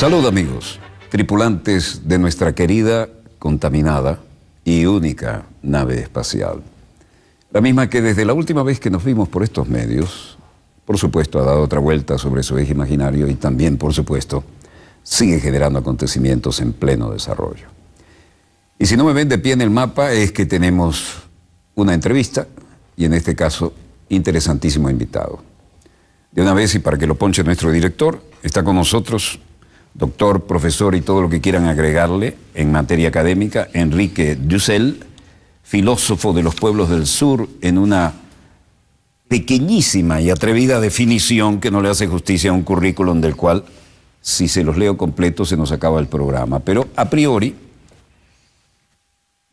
Salud, amigos, tripulantes de nuestra querida, contaminada y única nave espacial. La misma que desde la última vez que nos vimos por estos medios, por supuesto, ha dado otra vuelta sobre su eje imaginario y también, por supuesto, sigue generando acontecimientos en pleno desarrollo. Y si no me ven de pie en el mapa, es que tenemos una entrevista y en este caso, interesantísimo invitado. De una vez, y para que lo ponche nuestro director, está con nosotros, doctor, profesor y todo lo que quieran agregarle en materia académica, Enrique Dussel, filósofo de los pueblos del sur, en una pequeñísima y atrevida definición que no le hace justicia a un currículum del cual, si se los leo completo, se nos acaba el programa. Pero a priori,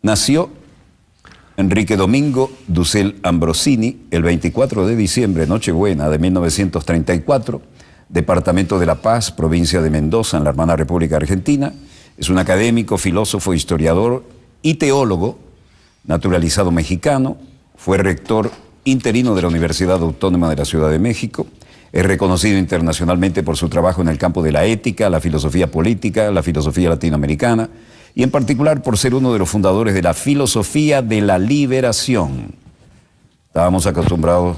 nació Enrique Domingo Dussel Ambrosini el 24 de diciembre, Nochebuena de 1934, Departamento de La Paz, provincia de Mendoza, en la hermana República Argentina. Es un académico, filósofo, historiador y teólogo, naturalizado mexicano. Fue rector interino de la Universidad Autónoma de la Ciudad de México. Es reconocido internacionalmente por su trabajo en el campo de la ética, la filosofía política, la filosofía latinoamericana, y en particular por ser uno de los fundadores de la filosofía de la liberación. Estábamos acostumbrados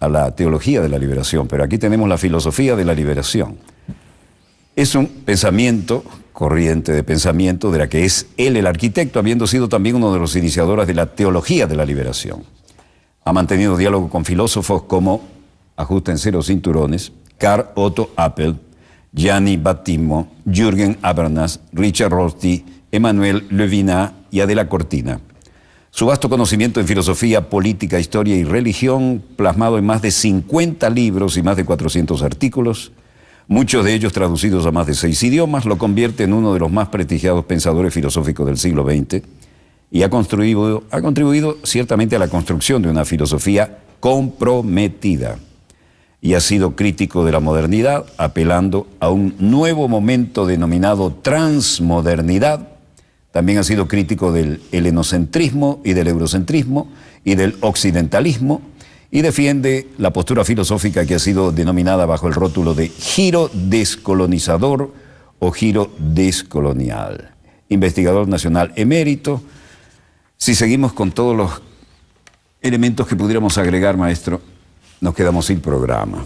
a la teología de la liberación, pero aquí tenemos la filosofía de la liberación. Es un pensamiento, corriente de pensamiento, de la que es él el arquitecto, habiendo sido también uno de los iniciadores de la teología de la liberación. Ha mantenido diálogo con filósofos como, ajusten los cinturones, Karl Otto Appel, Gianni Battimo, Jürgen Habermas, Richard Rorty, Emmanuel Levinas y Adela Cortina. Su vasto conocimiento en filosofía, política, historia y religión, plasmado en más de 50 libros y más de 400 artículos, muchos de ellos traducidos a más de 6 idiomas, lo convierte en uno de los más prestigiados pensadores filosóficos del siglo XX y ha contribuido ciertamente a la construcción de una filosofía comprometida. Y ha sido crítico de la modernidad, apelando a un nuevo momento denominado transmodernidad. También ha sido crítico del helenocentrismo y del eurocentrismo y del occidentalismo, y defiende la postura filosófica que ha sido denominada bajo el rótulo de giro descolonizador o giro descolonial. Investigador nacional emérito. Si seguimos con todos los elementos que pudiéramos agregar, maestro, nos quedamos sin programa.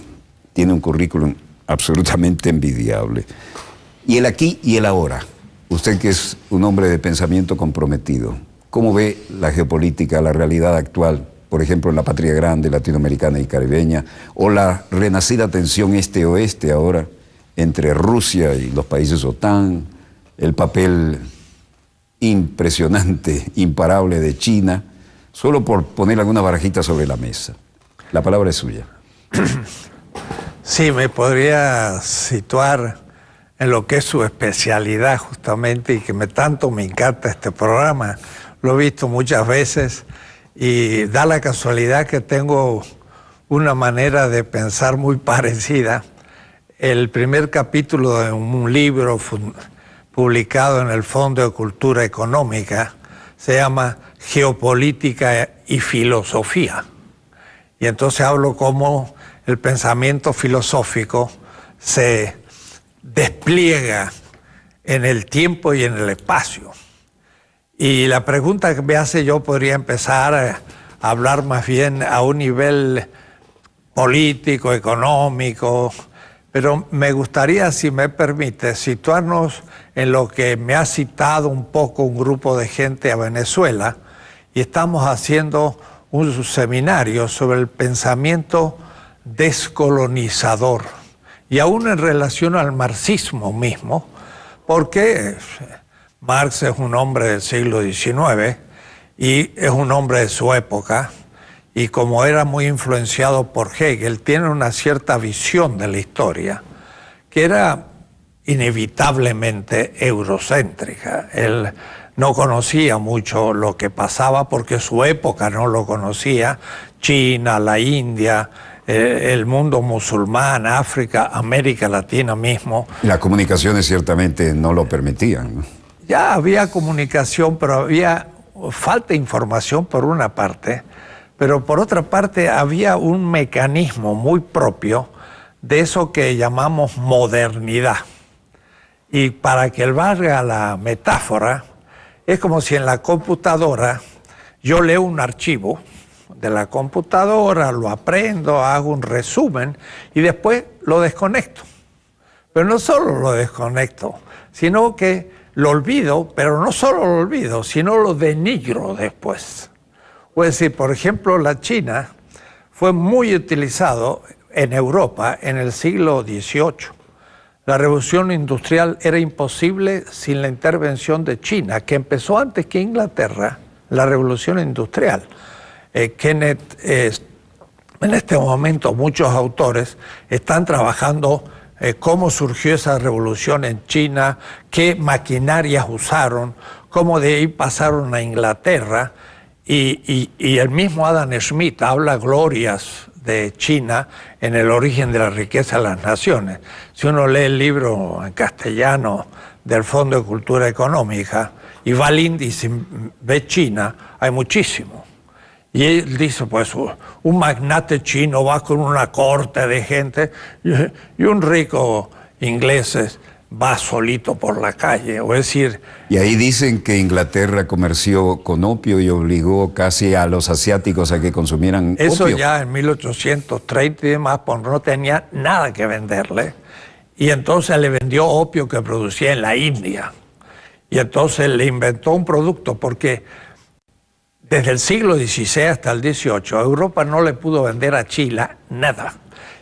Tiene un currículum absolutamente envidiable. Y el aquí y el ahora. Usted que es un hombre de pensamiento comprometido, ¿cómo ve la geopolítica, la realidad actual, por ejemplo, en la patria grande latinoamericana y caribeña, o la renacida tensión este-oeste ahora entre Rusia y los países OTAN, el papel impresionante, imparable de China, solo por poner alguna barajita sobre la mesa? La palabra es suya. Sí, me podría situar en lo que es su especialidad justamente y que tanto me encanta este programa. Lo he visto muchas veces y da la casualidad que tengo una manera de pensar muy parecida. El primer capítulo de un libro publicado en el Fondo de Cultura Económica se llama Geopolítica y Filosofía. Y entonces hablo cómo el pensamiento filosófico se despliega en el tiempo y en el espacio. Y la pregunta que me hace, yo podría empezar a hablar más bien a un nivel político, económico, pero me gustaría, si me permite, situarnos en lo que me ha citado un poco un grupo de gente a Venezuela, y estamos haciendo un seminario sobre el pensamiento descolonizador, y aún en relación al marxismo mismo, porque Marx es un hombre del siglo XIX y es un hombre de su época, y como era muy influenciado por Hegel, tiene una cierta visión de la historia que era inevitablemente eurocéntrica. Él no conocía mucho lo que pasaba porque su época no lo conocía, China, la India, el mundo musulmán, África, América Latina mismo. Las comunicaciones ciertamente no lo permitían, ¿no? Ya había comunicación, pero había falta de información por una parte, pero por otra parte había un mecanismo muy propio de eso que llamamos modernidad. Y para que valga la metáfora, es como si en la computadora yo leo un archivo de la computadora, lo aprendo, hago un resumen y después lo desconecto. Pero no solo lo desconecto, sino que lo olvido, pero no solo lo olvido, sino lo denigro después. Es decir, por ejemplo, la China fue muy utilizado en Europa en el siglo XVIII. La revolución industrial era imposible sin la intervención de China, que empezó antes que Inglaterra, la revolución industrial. Kenneth, en este momento muchos autores están trabajando cómo surgió esa revolución en China, qué maquinarias usaron, cómo de ahí pasaron a Inglaterra, y el mismo Adam Smith habla glorias de China en El origen de la riqueza de las naciones. Si uno lee el libro en castellano del Fondo de Cultura Económica y va al índice, ve China, hay muchísimo. Y él dice, pues, un magnate chino va con una corte de gente y un rico inglés va solito por la calle. O es decir... Y ahí dicen que Inglaterra comerció con opio y obligó casi a los asiáticos a que consumieran eso opio. Ya en 1830 y demás, pues no tenía nada que venderle. Y entonces le vendió opio que producía en la India. Y entonces le inventó un producto porque... Desde el siglo XVI hasta el XVIII, Europa no le pudo vender a Chile nada.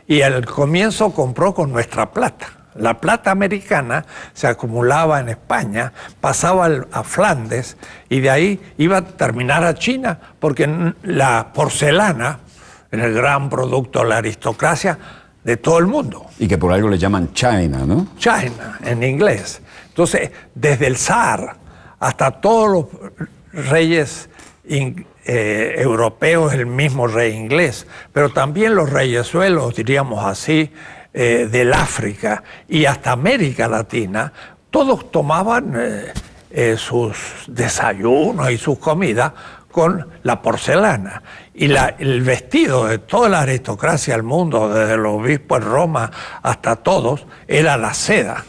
Y al comienzo compró con nuestra plata. La plata americana se acumulaba en España, pasaba a Flandes y de ahí iba a terminar a China, porque la porcelana era el gran producto de la aristocracia de todo el mundo. Y que por algo le llaman China, ¿no? China, en inglés. Entonces, desde el zar hasta todos los reyes europeos, el mismo rey inglés, pero también los reyesuelos, diríamos así, del África y hasta América Latina, todos tomaban sus desayunos y sus comidas con la porcelana. Y el vestido de toda la aristocracia del mundo, desde los obispos en Roma hasta todos, era la seda.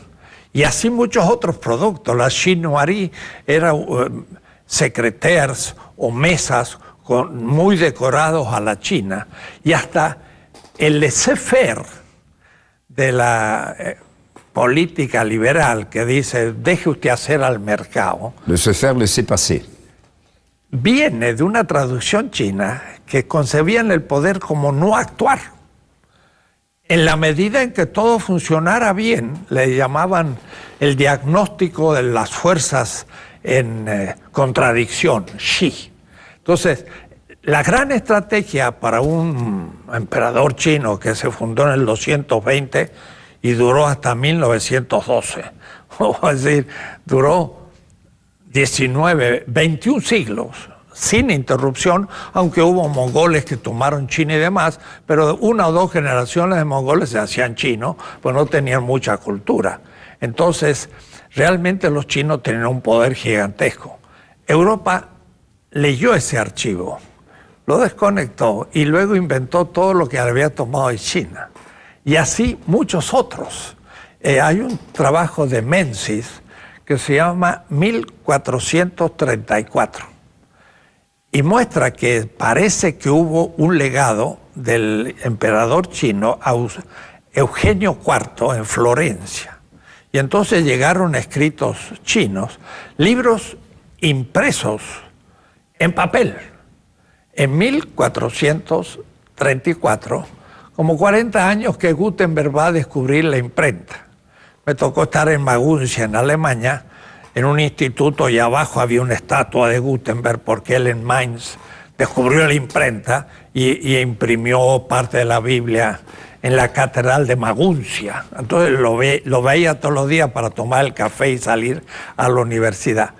Y así muchos otros productos. La chinoiserie era secrétaires o mesas muy decorados a la China, y hasta el laissez-faire de la política liberal que dice deje usted hacer al mercado, Laissez-faire, laissez-passer, viene de una traducción china que concebían el poder como no actuar. En la medida en que todo funcionara bien, le llamaban el diagnóstico de las fuerzas en contradicción, Xi. Entonces, la gran estrategia para un emperador chino que se fundó en el 220 y duró hasta 1912, es decir, duró 21 siglos sin interrupción, aunque hubo mongoles que tomaron China y demás, pero una o dos generaciones de mongoles se hacían chinos, pues no tenían mucha cultura. Entonces, realmente los chinos tenían un poder gigantesco. Europa leyó ese archivo, lo desconectó y luego inventó todo lo que había tomado de China. Y así muchos otros. Hay un trabajo de Menzies que se llama 1434 y muestra que parece que hubo un legado del emperador chino a Eugenio IV en Florencia. Y entonces llegaron escritos chinos, libros impresos en papel. En 1434, como 40 años que Gutenberg va a descubrir la imprenta. Me tocó estar en Maguncia, en Alemania, en un instituto, y abajo había una estatua de Gutenberg porque él en Mainz descubrió la imprenta y imprimió parte de la Biblia en la catedral de Maguncia. Entonces lo veía todos los días para tomar el café y salir a la universidad.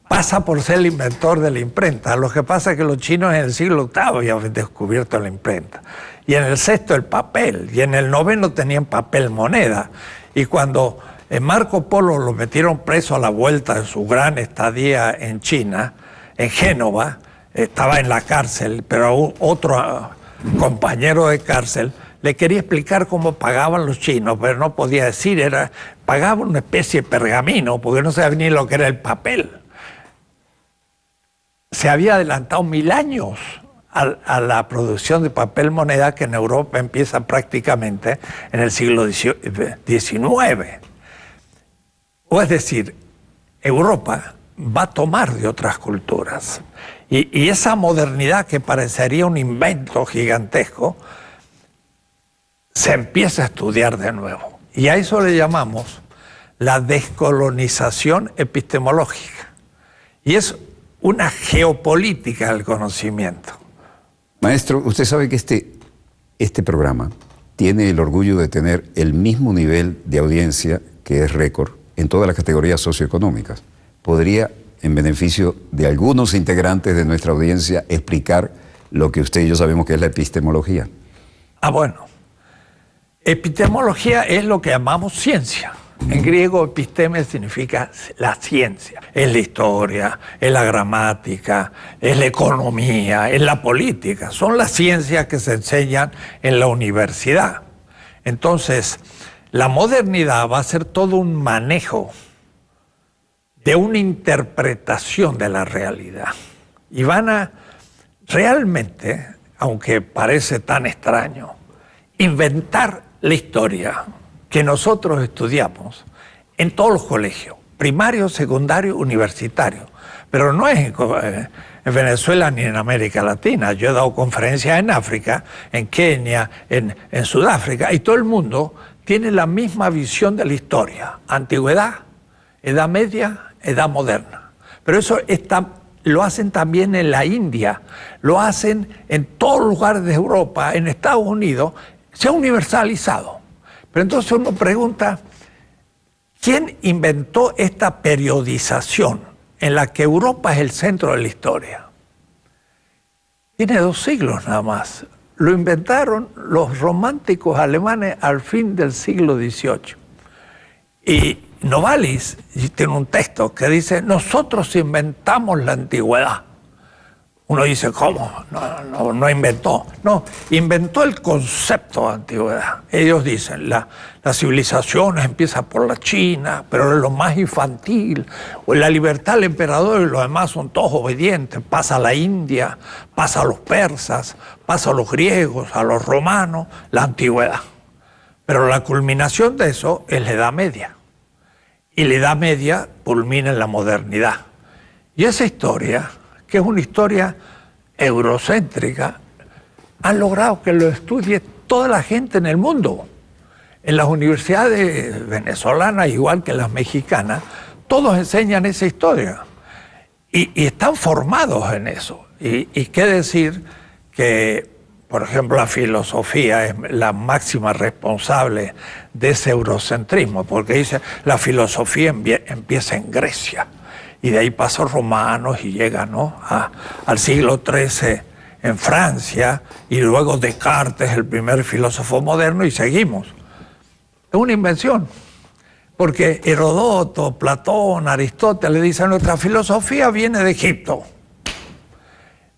Pasa por ser el inventor de la imprenta. Lo que pasa es que los chinos en el siglo VIII habían descubierto la imprenta. Y en el sexto el papel. Y en el noveno tenían papel moneda. Y cuando Marco Polo lo metieron preso a la vuelta de su gran estadía en China, en Génova, estaba en la cárcel, pero otro compañero de cárcel le quería explicar cómo pagaban los chinos, pero no podía decir, pagaba una especie de pergamino, porque no sabía ni lo que era el papel. Se había adelantado 1000 años a la producción de papel moneda, que en Europa empieza prácticamente en el siglo XIX. O es decir, Europa va a tomar de otras culturas. Y esa modernidad, que parecería un invento gigantesco, se empieza a estudiar de nuevo. Y a eso le llamamos la descolonización epistemológica. Y es una geopolítica del conocimiento. Maestro, usted sabe que este programa tiene el orgullo de tener el mismo nivel de audiencia, que es récord, en todas las categorías socioeconómicas. ¿Podría, en beneficio de algunos integrantes de nuestra audiencia, explicar lo que usted y yo sabemos que es la epistemología? Bueno. Epistemología es lo que llamamos ciencia. En griego, episteme significa la ciencia. Es la historia, es la gramática, es la economía, es la política. Son las ciencias que se enseñan en la universidad. Entonces, la modernidad va a ser todo un manejo de una interpretación de la realidad. Y van a realmente, aunque parece tan extraño, inventar la historia que nosotros estudiamos en todos los colegios, primario, secundario, universitario. Pero no es en Venezuela ni en América Latina. Yo he dado conferencias en África, en Kenia, en Sudáfrica, y todo el mundo tiene la misma visión de la historia. Antigüedad, Edad Media, Edad Moderna. Pero eso lo hacen también en la India, lo hacen en todos los lugares de Europa, en Estados Unidos. Se ha universalizado. Pero entonces uno pregunta, ¿quién inventó esta periodización en la que Europa es el centro de la historia? Tiene 2 siglos nada más. Lo inventaron los románticos alemanes al fin del siglo XVIII. Y Novalis tiene un texto que dice, nosotros inventamos la antigüedad. Uno dice, ¿cómo? No inventó. No, inventó el concepto de antigüedad. Ellos dicen, la civilización empieza por la China, pero es lo más infantil. O la libertad del emperador y los demás son todos obedientes. Pasa a la India, pasa a los persas, pasa a los griegos, a los romanos, la antigüedad. Pero la culminación de eso es la Edad Media. Y la Edad Media culmina en la modernidad. Y esa historia, que es una historia eurocéntrica, han logrado que lo estudie toda la gente en el mundo. En las universidades venezolanas, igual que en las mexicanas, todos enseñan esa historia. Y están formados en eso. Y qué decir que, por ejemplo, la filosofía es la máxima responsable de ese eurocentrismo, porque dice, la filosofía empieza en Grecia. Y de ahí pasó romanos y llega, ¿no?, al siglo XIII en Francia, y luego Descartes, el primer filósofo moderno, y seguimos. Es una invención, porque Herodoto, Platón, Aristóteles dicen, nuestra filosofía viene de Egipto.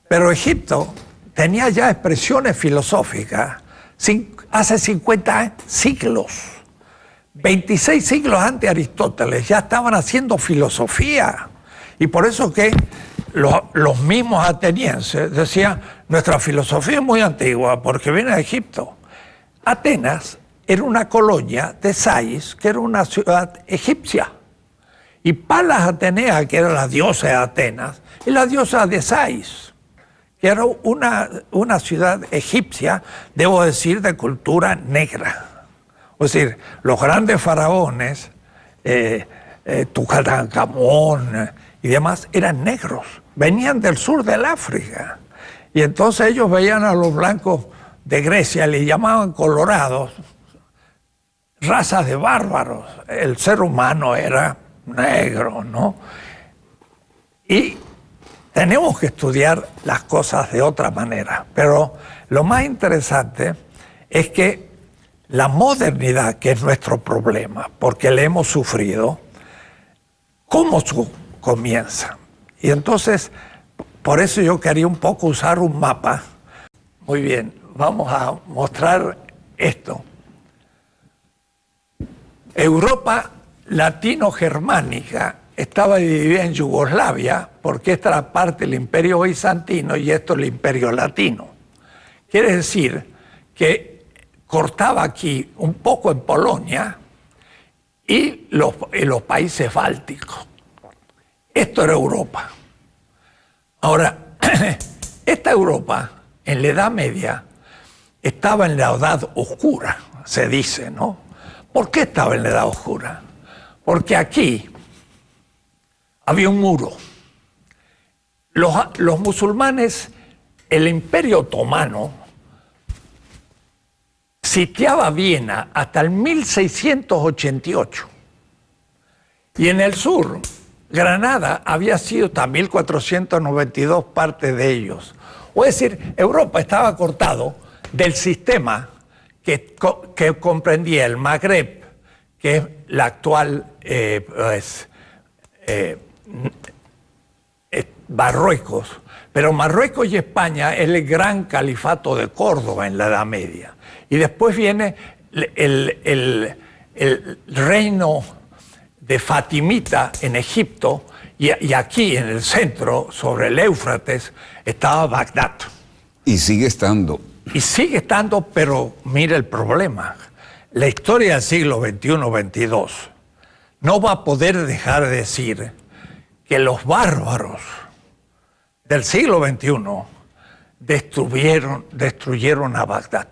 Pero Egipto tenía ya expresiones filosóficas hace 50 siglos. 26 siglos antes de Aristóteles ya estaban haciendo filosofía. Y por eso que los mismos atenienses decían, nuestra filosofía es muy antigua porque viene de Egipto. Atenas era una colonia de Sais, que era una ciudad egipcia. Y Palas Atenea, que era la diosa de Atenas, es la diosa de Sais, que era una ciudad egipcia, debo decir, de cultura negra. Es decir, los grandes faraones, Tutankamón y demás, eran negros, venían del sur del África. Y entonces ellos veían a los blancos de Grecia, le llamaban colorados, razas de bárbaros. El ser humano era negro, ¿no? Y tenemos que estudiar las cosas de otra manera. Pero lo más interesante es que la modernidad, que es nuestro problema, porque le hemos sufrido, ¿cómo comienza? Y entonces, por eso yo quería un poco usar un mapa. Muy bien, vamos a mostrar esto. Europa latino-germánica estaba dividida en Yugoslavia, porque esta era parte del Imperio Bizantino y esto el Imperio Latino. Quiere decir que cortaba aquí un poco en Polonia y los países bálticos. Esto era Europa. Ahora, esta Europa, en la Edad Media, estaba en la Edad Oscura, se dice, ¿no? ¿Por qué estaba en la Edad Oscura? Porque aquí había un muro. Los musulmanes, el Imperio Otomano, sitiaba Viena hasta el 1688. Y en el sur, Granada había sido hasta 1492 parte de ellos. O es decir, Europa estaba cortado del sistema que comprendía el Magreb, que es la actual Marruecos. Pero Marruecos y España es el gran califato de Córdoba en la Edad Media. Y después viene el reino de Fatimita en Egipto, y aquí en el centro, sobre el Éufrates, estaba Bagdad. Y sigue estando. Y sigue estando, pero mire el problema. La historia del siglo XXI-XXII no va a poder dejar de decir que los bárbaros del siglo XXI destruyeron a Bagdad.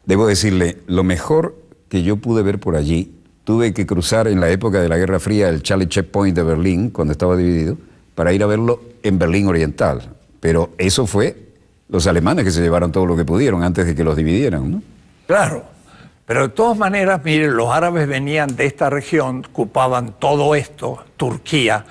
Debo decirle, lo mejor que yo pude ver por allí, tuve que cruzar en la época de la Guerra Fría el Charlie Checkpoint de Berlín, cuando estaba dividido, para ir a verlo en Berlín Oriental. Pero eso fue los alemanes que se llevaron todo lo que pudieron antes de que los dividieran, ¿no? Claro, pero de todas maneras, miren, los árabes venían de esta región, ocupaban todo esto, Turquía.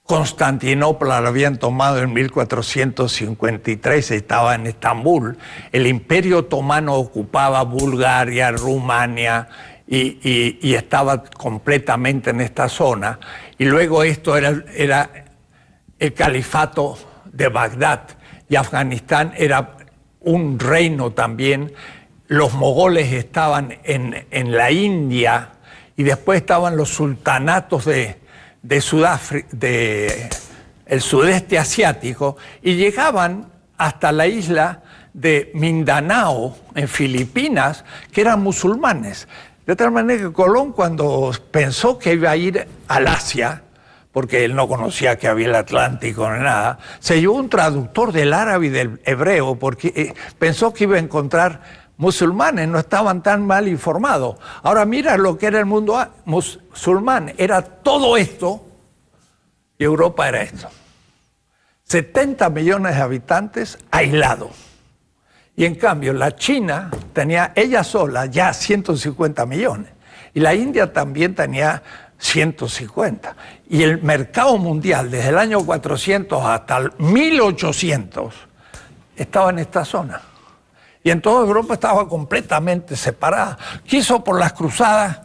Constantinopla la habían tomado en 1453, estaba en Estambul. El Imperio Otomano ocupaba Bulgaria, Rumania y estaba completamente en esta zona. Y luego esto era el califato de Bagdad, y Afganistán era un reino también. Los mogoles estaban en la India, y después estaban los sultanatos de Sudáfrica, el sudeste asiático, y llegaban hasta la isla de Mindanao, en Filipinas, que eran musulmanes. De tal manera que Colón, cuando pensó que iba a ir al Asia, porque él no conocía que había el Atlántico ni nada, se llevó un traductor del árabe y del hebreo, porque pensó que iba a encontrar musulmanes, no estaban tan mal informados. Ahora mira lo que era el mundo musulmán, era todo esto, y Europa era esto. 70 millones de habitantes aislados. Y en cambio la China tenía ella sola ya 150 millones. Y la India también tenía 150. Y el mercado mundial desde el año 400 hasta el 1800 estaba en esta zona. Y en toda Europa estaba completamente separada. Quiso por las cruzadas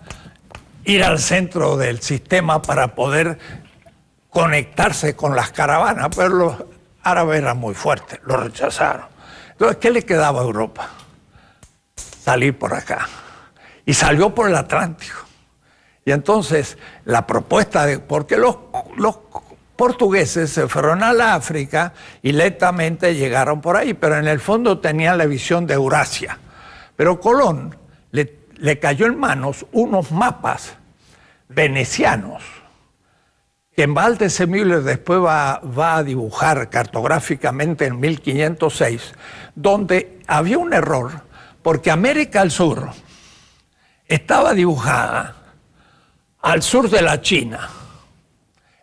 ir al centro del sistema para poder conectarse con las caravanas, pero los árabes eran muy fuertes, lo rechazaron. Entonces, ¿qué le quedaba a Europa? Salir por acá. Y salió por el Atlántico. Y entonces la propuesta porque los portugueses se fueron a la África y lentamente llegaron por ahí, pero en el fondo tenían la visión de Eurasia. Pero Colón le cayó en manos unos mapas venecianos que en Walter Müller después va a dibujar cartográficamente en 1506, donde había un error, porque América del Sur estaba dibujada al sur de la China.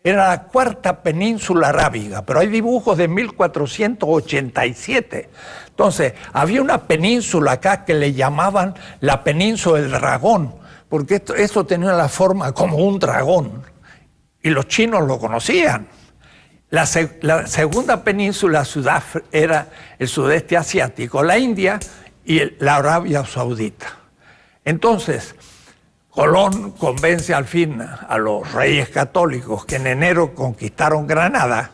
Era la cuarta península arábiga, pero hay dibujos de 1487. Entonces, había una península acá que le llamaban la península del dragón, porque esto tenía la forma como un dragón, y los chinos lo conocían. La segunda península era el sudeste asiático, la India y la Arabia Saudita. Entonces, Colón convence al fin a los reyes católicos que en enero conquistaron Granada,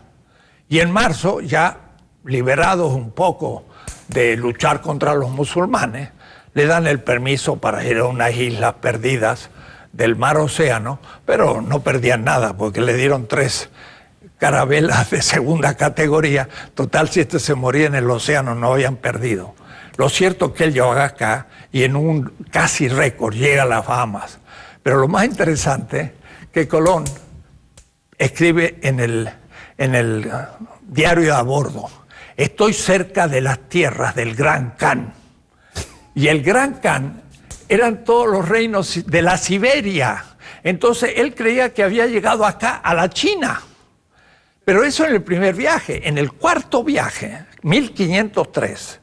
y en marzo, ya liberados un poco de luchar contra los musulmanes, le dan el permiso para ir a unas islas perdidas del mar Océano, pero no perdían nada porque le dieron 3 carabelas de segunda categoría. Total, si este se moría en el océano, no habían perdido. Lo cierto es que él llega acá y en un casi récord llega a las Bahamas. Pero lo más interesante que Colón escribe en el diario a bordo: estoy cerca de las tierras del Gran Khan. Y el Gran Khan eran todos los reinos de la Siberia. Entonces él creía que había llegado acá a la China. Pero eso en el primer viaje. En el cuarto viaje, 1503,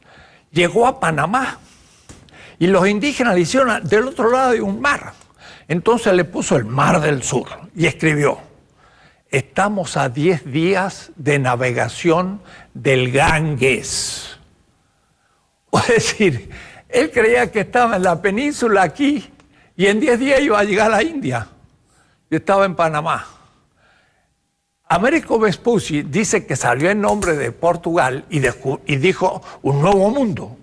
llegó a Panamá. Y los indígenas le hicieron del otro lado de un mar. Entonces le puso el Mar del Sur y escribió: estamos a 10 días de navegación del Ganges. Es decir, él creía que estaba en la península aquí y en 10 días iba a llegar a la India. Y estaba en Panamá. Américo Vespucci dice que salió en nombre de Portugal y dijo un nuevo mundo.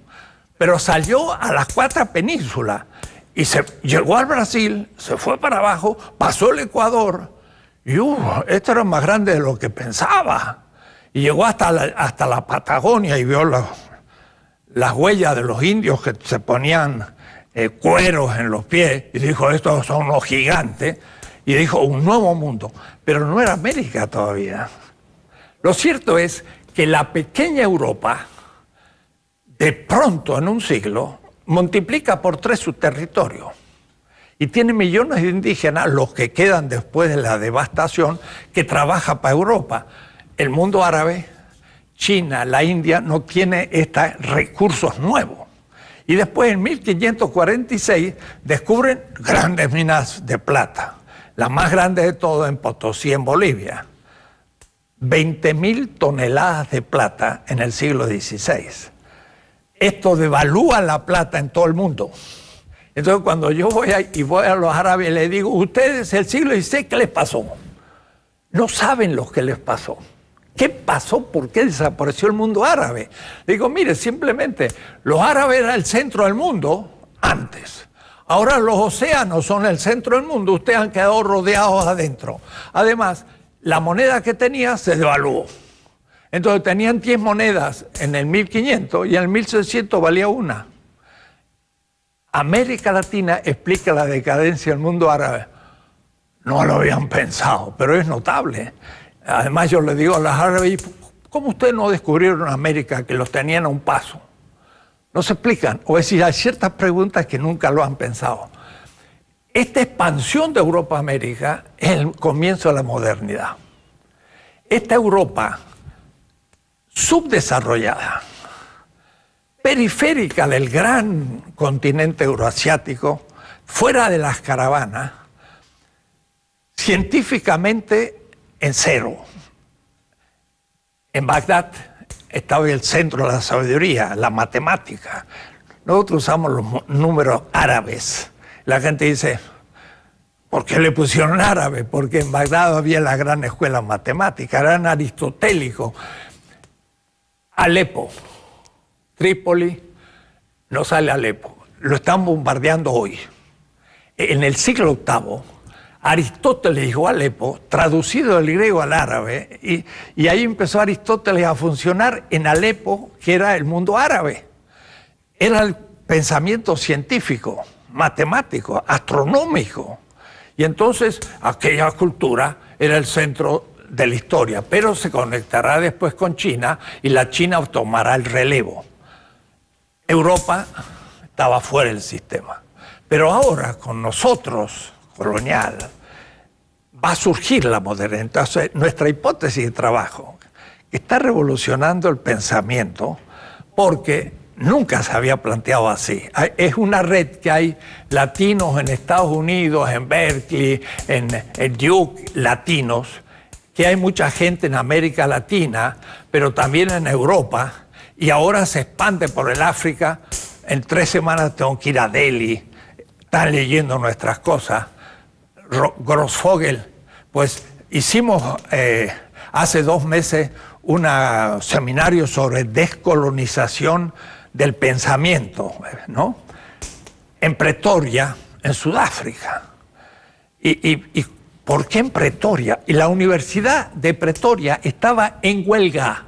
Pero salió a las 4 penínsulas y llegó al Brasil, se fue para abajo, pasó el Ecuador y esto era más grande de lo que pensaba. Y llegó hasta la Patagonia y vio las huellas de los indios que se ponían cueros en los pies y dijo: estos son los gigantes. Y dijo un nuevo mundo, pero no era América todavía. Lo cierto es que la pequeña Europa, de pronto en un siglo, multiplica por 3 su territorio. Y tiene millones de indígenas, los que quedan después de la devastación, que trabaja para Europa. El mundo árabe, China, la India, no tiene estos recursos nuevos. Y después, en 1546, descubren grandes minas de plata. La más grande de todo en Potosí, en Bolivia. 20.000 toneladas de plata en el siglo XVI. Esto devalúa la plata en todo el mundo. Entonces, cuando yo voy a los árabes, les digo: ustedes, el siglo XVI, ¿qué les pasó? No saben lo que les pasó. ¿Qué pasó? ¿Por qué desapareció el mundo árabe? Le digo: mire, simplemente, los árabes eran el centro del mundo antes. Ahora los océanos son el centro del mundo, ustedes han quedado rodeados adentro. Además, la moneda que tenía se devaluó. Entonces tenían 10 monedas en el 1500 y en el 1600 valía una. América Latina explica la decadencia del mundo árabe. No lo habían pensado, pero es notable. Además, yo le digo a los árabes: ¿cómo ustedes no descubrieron América, que los tenían a un paso? No se explican. O es decir, hay ciertas preguntas que nunca lo han pensado. Esta expansión de Europa a América es el comienzo de la modernidad. Esta Europa subdesarrollada, periférica del gran continente euroasiático, fuera de las caravanas, científicamente en cero. En Bagdad estaba el centro de la sabiduría, la matemática. Nosotros usamos los números árabes. La gente dice: ¿por qué le pusieron árabe? Porque en Bagdad había la gran escuela matemática, eran aristotélicos. Alepo, Trípoli, no sale Alepo. Lo están bombardeando hoy. En el siglo VIII, Aristóteles llegó a Alepo, traducido del griego al árabe, y ahí empezó Aristóteles a funcionar en Alepo, que era el mundo árabe. Era el pensamiento científico, matemático, astronómico. Y entonces aquella cultura era el centro de la historia, pero se conectará después con China y la China tomará el relevo. Europa estaba fuera del sistema. Pero ahora, con nosotros, colonial, va a surgir la modernidad. Entonces, nuestra hipótesis de trabajo está revolucionando el pensamiento porque nunca se había planteado así. Es una red que hay latinos en Estados Unidos, en Berkeley, en Duke, latinos, que hay mucha gente en América Latina, pero también en Europa, y ahora se expande por el África. En 3 semanas tengo que ir a Delhi, están leyendo nuestras cosas. Grossfogel, pues hicimos hace 2 meses un seminario sobre descolonización del pensamiento, ¿no? En Pretoria, en Sudáfrica. ¿Y por qué en Pretoria? Y la Universidad de Pretoria estaba en huelga.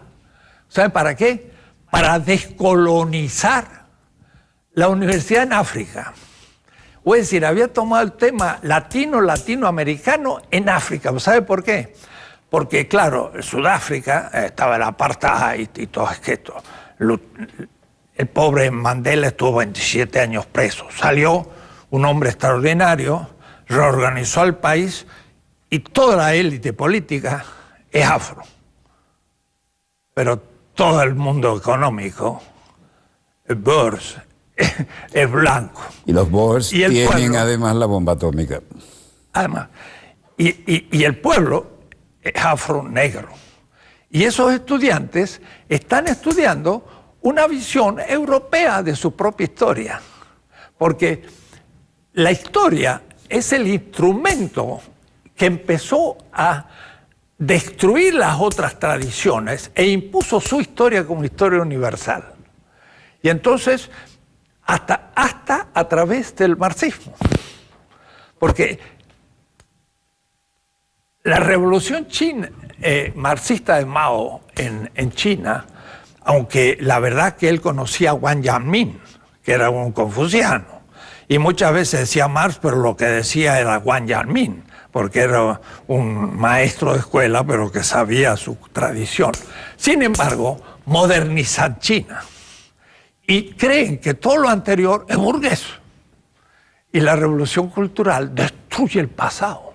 ¿Saben para qué? Para descolonizar la universidad en África. Es decir, había tomado el tema latinoamericano en África. ¿Sabe por qué? Porque, claro, en Sudáfrica estaba el apartheid y todo esto. El pobre Mandela estuvo 27 años preso. Salió un hombre extraordinario, reorganizó el país y toda la élite política es afro. Pero todo el mundo económico, el Boers, es blanco. Y los Boers tienen además la bomba atómica. Además. Y el pueblo es afro-negro. Y esos estudiantes están estudiando una visión europea de su propia historia. Porque la historia es el instrumento que empezó a destruir las otras tradiciones e impuso su historia como historia universal. Y entonces, hasta a través del marxismo. Porque la revolución marxista de Mao en China, aunque la verdad que él conocía a Wang Yanmin, que era un confuciano, y muchas veces decía Marx, pero lo que decía era Wang Yanmin, porque era un maestro de escuela, pero que sabía su tradición. Sin embargo, modernizan China y creen que todo lo anterior es burgués. Y la revolución cultural destruye el pasado.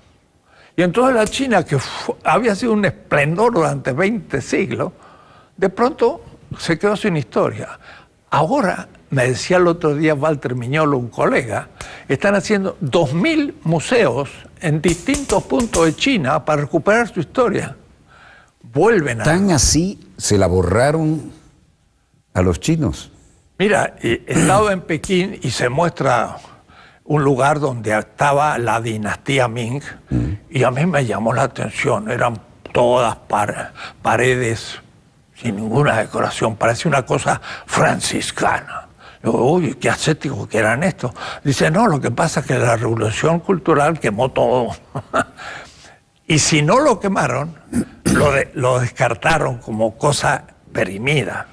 Y entonces la China, que había sido un esplendor durante 20 siglos, de pronto se quedó sin historia. Ahora, me decía el otro día Walter Miñolo, un colega, están haciendo 2000 museos en distintos puntos de China para recuperar su historia. Vuelven a... ¿Tan así se la borraron a los chinos? Mira, he estado en Pekín y se muestra un lugar donde estaba la dinastía Ming, y a mí me llamó la atención. Eran todas paredes sin ninguna decoración, parecía una cosa franciscana. Digo, uy, qué ascético que eran estos. Dice, no, lo que pasa es que la revolución cultural quemó todo. Y si no lo quemaron, lo descartaron como cosa perimida.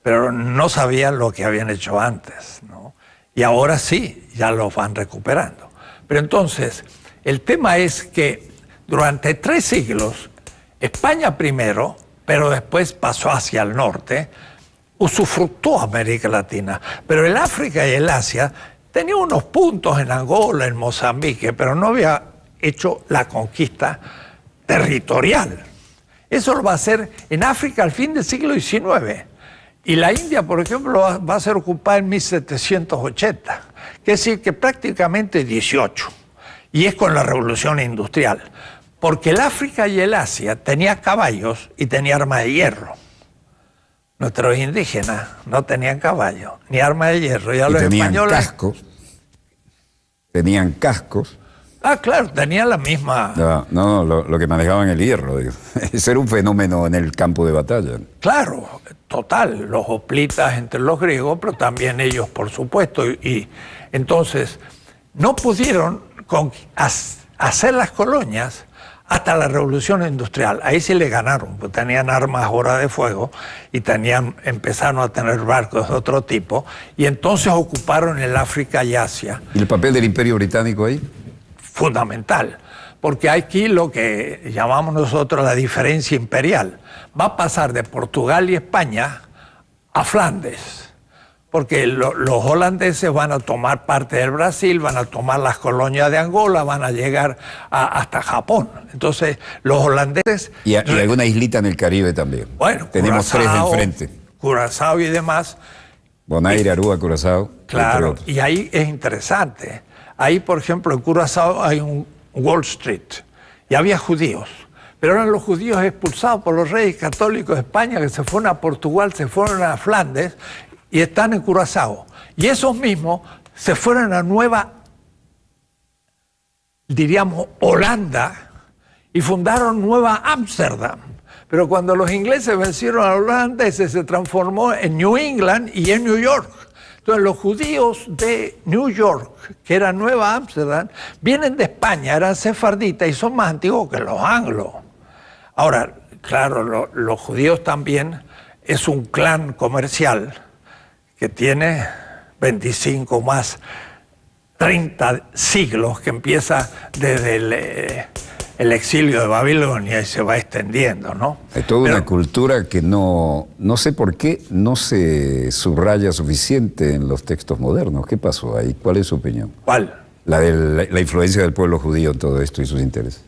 Pero no sabían lo que habían hecho antes, ¿no? Y ahora sí, ya lo van recuperando. Pero entonces, el tema es que durante 3 siglos, España primero, pero después pasó hacia el norte, usufructó América Latina. Pero el África y el Asia tenía unos puntos en Angola, en Mozambique, pero no había hecho la conquista territorial. Eso lo va a hacer en África al fin del siglo XIX. Y la India, por ejemplo, va a ser ocupada en 1780. Es decir, que prácticamente 18. Y es con la revolución industrial. Porque el África y el Asia tenía caballos y tenía armas de hierro. Nuestros indígenas no tenían caballos ni armas de hierro. Y a los españoles... cascos. Tenían cascos. Ah, claro, tenían la misma... No, lo que manejaban el hierro. Digo. Ese era un fenómeno en el campo de batalla. Claro, total. Los hoplitas entre los griegos, pero también ellos, por supuesto. Y entonces, no pudieron hacer las colonias hasta la revolución industrial. Ahí sí le ganaron, pues tenían armas ahora de fuego y empezaron a tener barcos de otro tipo, y entonces ocuparon el África y Asia. ¿Y el papel del Imperio Británico ahí? Fundamental, porque aquí lo que llamamos nosotros la diferencia imperial va a pasar de Portugal y España a Flandes. Porque los holandeses van a tomar parte del Brasil, van a tomar las colonias de Angola, van a llegar hasta Japón. Entonces, los holandeses... Y alguna islita en el Caribe también. Bueno, tenemos Curazao, 3 de enfrente. Curazao y demás. Bonaire, Aruba, Curazao. Claro, y ahí es interesante. Ahí, por ejemplo, en Curazao hay un Wall Street, y había judíos. Pero eran los judíos expulsados por los reyes católicos de España, que se fueron a Portugal, se fueron a Flandes, y están en Curazao. Y esos mismos se fueron a Nueva, diríamos, Holanda, y fundaron Nueva Ámsterdam. Pero cuando los ingleses vencieron a los holandeses, se transformó en New England y en New York. Entonces los judíos de New York, que era Nueva Ámsterdam, vienen de España, eran sefarditas y son más antiguos que los anglos. Ahora, claro, los judíos también es un clan comercial que tiene 25 más 30 siglos, que empieza desde el exilio de Babilonia y se va extendiendo, ¿no? Hay toda una cultura que no sé por qué no se subraya suficiente en los textos modernos. ¿Qué pasó ahí? ¿Cuál es su opinión? ¿Cuál? La de la influencia del pueblo judío en todo esto y sus intereses.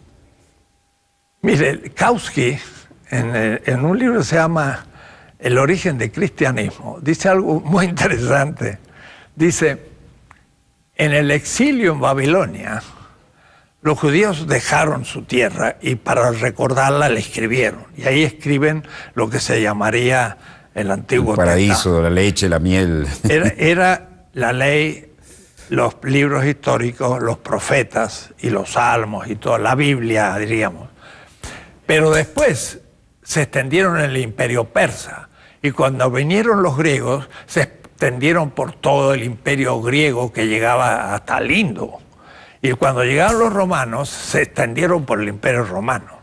Mire, Kautsky, en un libro que se llama El origen del cristianismo, dice algo muy interesante. Dice, en el exilio en Babilonia, los judíos dejaron su tierra y para recordarla la escribieron. Y ahí escriben lo que se llamaría el Antiguo El paraíso, la leche, la miel. Era la ley, los libros históricos, los profetas y los salmos y toda la Biblia, diríamos. Pero después se extendieron en el imperio persa. Y cuando vinieron los griegos, se extendieron por todo el imperio griego que llegaba hasta el Indo. Y cuando llegaron los romanos, se extendieron por el imperio romano.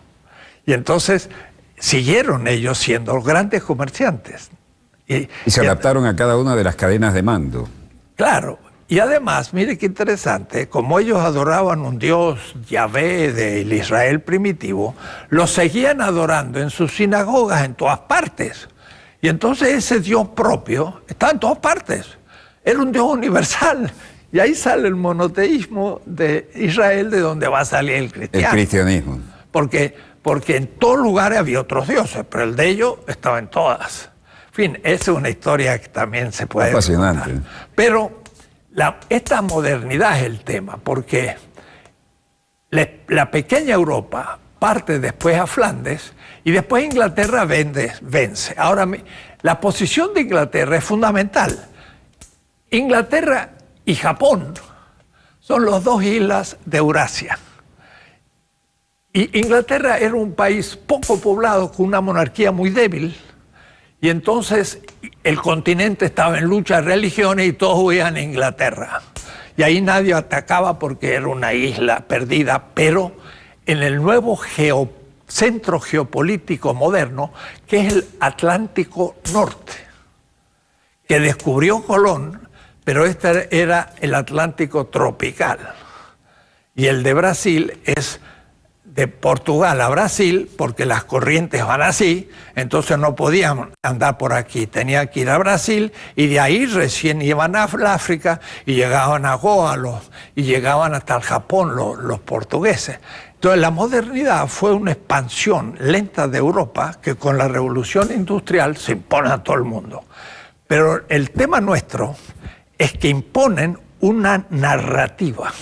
Y entonces siguieron ellos siendo grandes comerciantes. Y se adaptaron a cada una de las cadenas de mando. Claro. Y además, mire qué interesante, como ellos adoraban un Dios Yahvé del Israel primitivo, lo seguían adorando en sus sinagogas en todas partes. Y entonces ese Dios propio está en todas partes. Era un Dios universal. Y ahí sale el monoteísmo de Israel, de donde va a salir el cristianismo. El cristianismo. Porque en todos lugares había otros dioses, pero el de ellos estaba en todas. En fin, esa es una historia que también se puede... Apasionante. Contar. Pero esta modernidad es el tema, porque la pequeña Europa parte después a Flandes y después Inglaterra vence. Ahora, la posición de Inglaterra es fundamental. Inglaterra y Japón son las dos islas de Eurasia. Y Inglaterra era un país poco poblado, con una monarquía muy débil, y entonces el continente estaba en lucha de religiones y todos huían a Inglaterra. Y ahí nadie atacaba porque era una isla perdida, pero en el nuevo centro geopolítico moderno, que es el Atlántico Norte, que descubrió Colón, pero este era el Atlántico tropical. Y el de Brasil es de Portugal a Brasil, porque las corrientes van así, entonces no podían andar por aquí, tenían que ir a Brasil, y de ahí recién iban a África y llegaban a Goa, y llegaban hasta el Japón los portugueses. Entonces la modernidad fue una expansión lenta de Europa que con la revolución industrial se impone a todo el mundo. Pero el tema nuestro es que imponen una narrativa,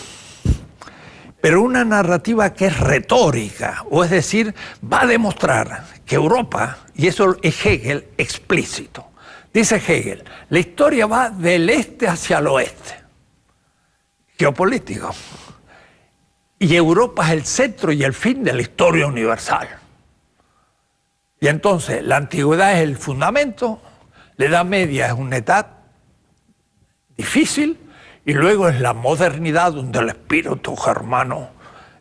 pero una narrativa que es retórica, o es decir, va a demostrar que Europa, y eso es Hegel explícito, dice Hegel, la historia va del este hacia el oeste, geopolítico, y Europa es el centro y el fin de la historia universal. Y entonces la antigüedad es el fundamento, la Edad Media es una edad difícil, y luego es la modernidad donde el espíritu germano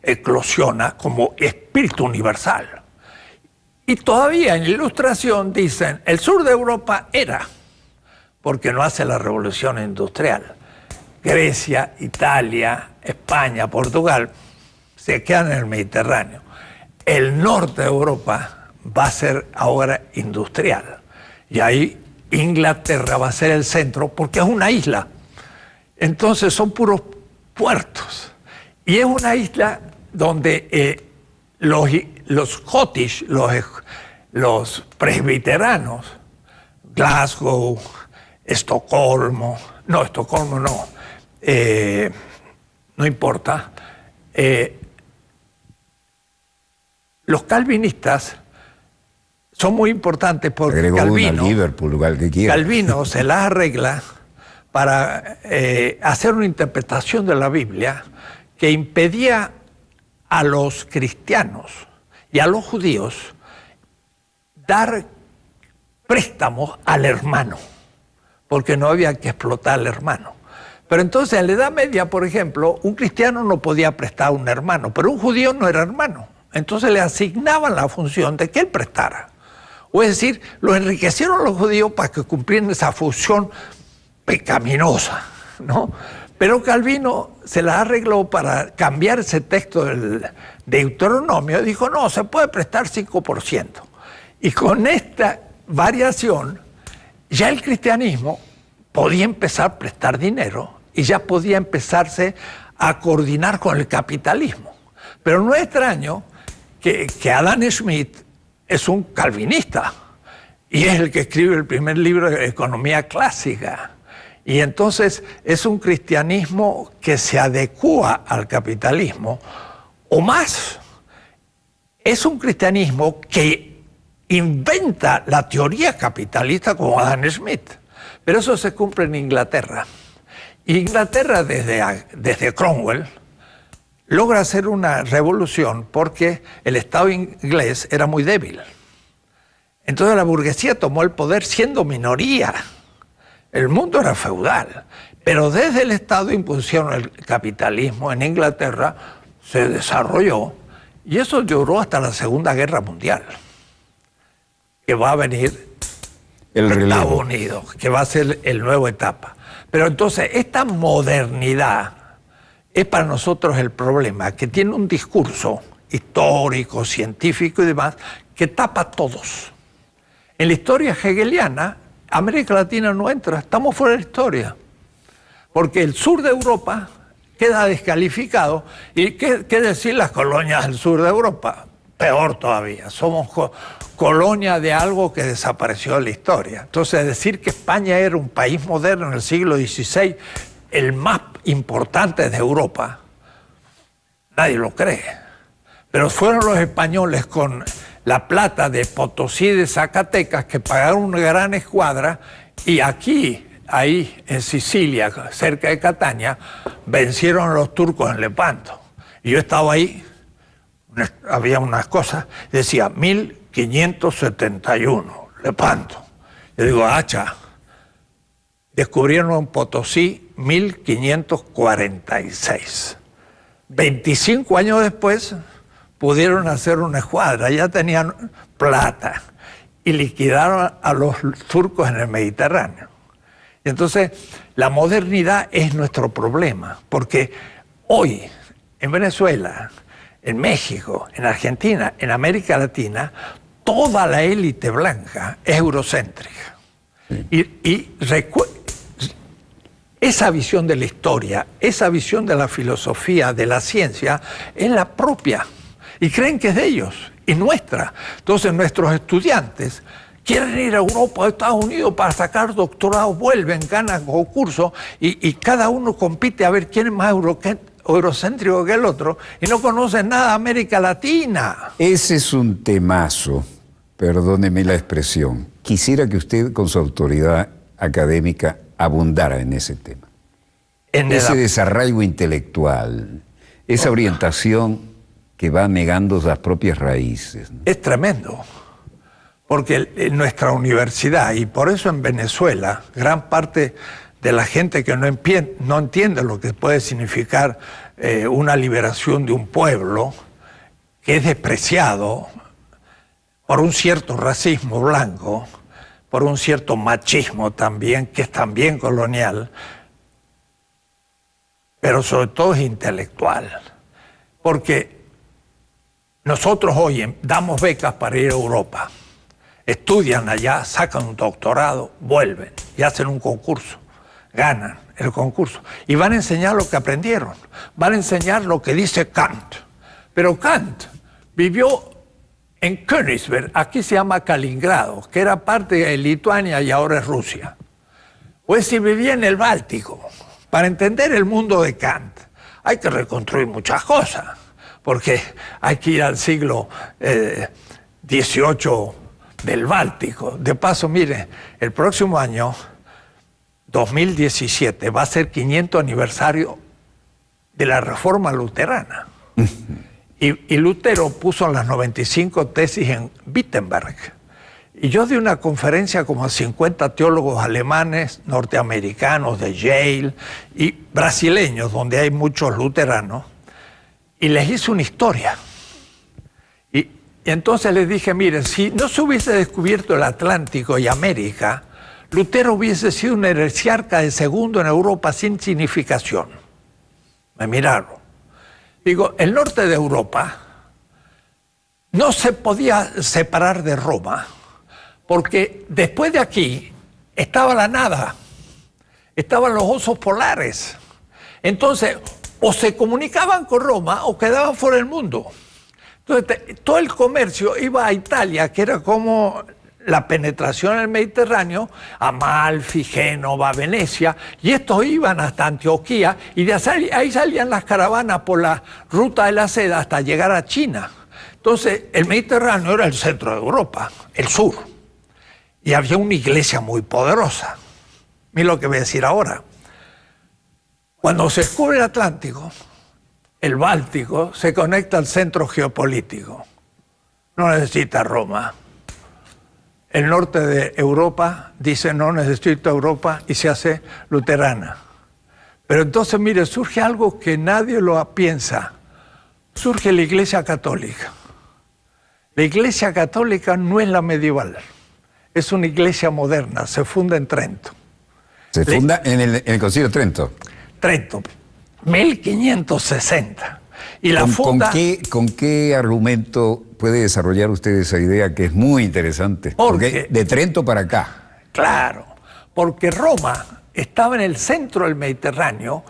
eclosiona como espíritu universal. Y todavía en la Ilustración dicen, el sur de Europa era, porque no hace la revolución industrial. Grecia, Italia, España, Portugal, se quedan en el Mediterráneo. El norte de Europa va a ser ahora industrial. Y ahí Inglaterra va a ser el centro, porque es una isla. Entonces son puros puertos. Y es una isla donde los Scottish, los presbiteranos, Glasgow, Estocolmo no, no importa, los calvinistas son muy importantes porque Calvino se las arregla para hacer una interpretación de la Biblia que impedía a los cristianos y a los judíos dar préstamos al hermano, porque no había que explotar al hermano. Pero entonces en la Edad Media, por ejemplo, un cristiano no podía prestar a un hermano, pero un judío no era hermano. Entonces le asignaban la función de que él prestara. O es decir, lo enriquecieron los judíos para que cumplieran esa función pecaminosa, ¿no? Pero Calvino se la arregló para cambiar ese texto del Deuteronomio. Dijo, no, se puede prestar 5%. Y con esta variación, ya el cristianismo podía empezar a prestar dinero y ya podía empezarse a coordinar con el capitalismo. Pero no es extraño que Adam Smith es un calvinista y es el que escribe el primer libro de economía clásica. Y entonces es un cristianismo que se adecúa al capitalismo, o más, es un cristianismo que inventa la teoría capitalista como Adam Smith. Pero eso se cumple en Inglaterra. Inglaterra, desde Cromwell, logra hacer una revolución porque el Estado inglés era muy débil. Entonces la burguesía tomó el poder siendo minoría. El mundo era feudal. Pero desde el Estado impusieron el capitalismo en Inglaterra, se desarrolló, y eso duró hasta la Segunda Guerra Mundial, que va a venir el Estados Unidos, que va a ser el nueva etapa. Pero entonces esta modernidad es para nosotros el problema, que tiene un discurso histórico, científico y demás, que tapa a todos. En la historia hegeliana, América Latina no entra, estamos fuera de la historia. Porque el sur de Europa queda descalificado. ¿Y qué decir las colonias del sur de Europa? Peor todavía, somos colonia de algo que desapareció de la historia. Entonces, decir que España era un país moderno en el siglo XVI, el más importante de Europa, nadie lo cree. Pero fueron los españoles con la plata de Potosí y de Zacatecas que pagaron una gran escuadra, y aquí, ahí en Sicilia, cerca de Catania, vencieron a los turcos en Lepanto. Y yo estaba ahí, había unas cosas, decía 1571, Lepanto. Yo digo, hacha, descubrieron en Potosí 1546. 25 años después pudieron hacer una escuadra, ya tenían plata y liquidaron a los turcos en el Mediterráneo. Entonces, la modernidad es nuestro problema, porque hoy en Venezuela, en México, en Argentina, en América Latina, toda la élite blanca es eurocéntrica. Sí. Esa visión de la historia, esa visión de la filosofía, de la ciencia, es la propia. Y creen que es de ellos y nuestra. Entonces nuestros estudiantes quieren ir a Europa o a Estados Unidos para sacar doctorados, vuelven, ganan concursos y cada uno compite a ver quién es más eurocéntrico que el otro y no conocen nada de América Latina. Ese es un temazo, perdóneme la expresión. Quisiera que usted, con su autoridad académica, abundara en ese tema. Ese desarraigo intelectual, esa orientación que va negando las propias raíces, ¿no? Es tremendo, porque en nuestra universidad, y por eso en Venezuela, gran parte de la gente que no entiende lo que puede significar una liberación de un pueblo, que es despreciado por un cierto racismo blanco, por un cierto machismo también, que es también colonial, pero sobre todo es intelectual, porque nosotros hoy damos becas para ir a Europa, estudian allá, sacan un doctorado, vuelven y hacen un concurso, ganan el concurso y van a enseñar lo que aprendieron, van a enseñar lo que dice Kant. Pero Kant vivió en Königsberg, aquí se llama Kaliningrado, que era parte de Lituania y ahora es Rusia. Pues si vivía en el Báltico, para entender el mundo de Kant hay que reconstruir muchas cosas, porque hay que ir al siglo XVIII del Báltico. De paso, mire, el próximo año, 2017, va a ser 500 aniversario de la Reforma Luterana. Y Lutero puso las 95 tesis en Wittenberg. Y yo di una conferencia como a 50 teólogos alemanes, norteamericanos de Yale y brasileños, donde hay muchos luteranos, y les hice una historia. Y entonces les dije, miren, si no se hubiese descubierto el Atlántico y América, Lutero hubiese sido un heresiarca de segundo en Europa sin significación. Me miraron. Digo, el norte de Europa no se podía separar de Roma, porque después de aquí estaba la nada, estaban los osos polares. Entonces, o se comunicaban con Roma o quedaban fuera del mundo. Entonces, todo el comercio iba a Italia, que era como la penetración en el Mediterráneo, Amalfi, Génova, Venecia, y estos iban hasta Antioquía, y de ahí salían las caravanas por la ruta de la seda hasta llegar a China. Entonces, el Mediterráneo era el centro de Europa, el sur. Y había una iglesia muy poderosa. Mira lo que voy a decir ahora. Cuando se descubre el Atlántico, el Báltico se conecta al centro geopolítico. No necesita Roma. El norte de Europa dice no necesita Europa y se hace luterana. Pero entonces, mire, surge algo que nadie lo piensa. Surge la Iglesia Católica. La Iglesia Católica no es la medieval. Es una iglesia moderna, se funda en Trento. Se funda en el Concilio de Trento. Trento, 1560. Y la ¿Con qué argumento puede desarrollar usted esa idea que es muy interesante? Porque de Trento para acá. Claro, porque Roma estaba en el centro del Mediterráneo,